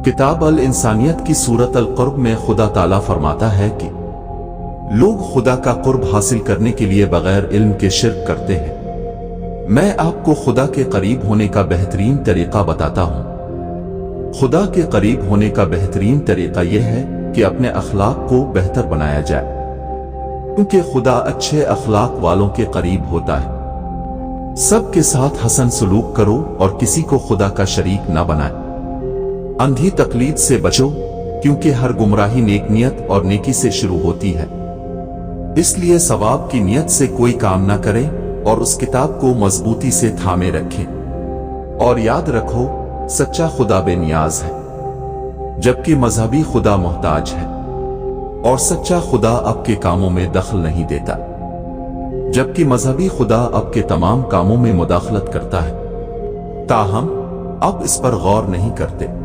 किताब अल इंसानियत की सूरत अल कुर्ब में खुदा ताला फरमाता है कि लोग खुदा का कुर्ब हासिल करने के लिए बगैर इल्म के शिर्क करते हैं। मैं आपको खुदा के करीब होने का बेहतरीन तरीका बताता हूं। खुदा के करीब होने का बेहतरीन तरीका यह है कि अपने अखलाक को बेहतर बनाया जाए, क्योंकि खुदा अच्छे अखलाक वालों के करीब होता है। सबके साथ हसन सलूक करो और किसी को खुदा का शरीक न बनाए। अंधी तकलीद से बचो, क्योंकि हर गुमराही नेक नियत और नेकी से शुरू होती है। इसलिए सवाब की नियत से कोई काम न करें और उस किताब को मजबूती से थामे रखें। और याद रखो, सच्चा खुदा बेनियाज है, जबकि मजहबी खुदा मोहताज है। और सच्चा खुदा आपके कामों में दखल नहीं देता, जबकि मजहबी खुदा आपके तमाम कामों में मुदाखलत करता है। ताहम अब इस पर गौर नहीं करते।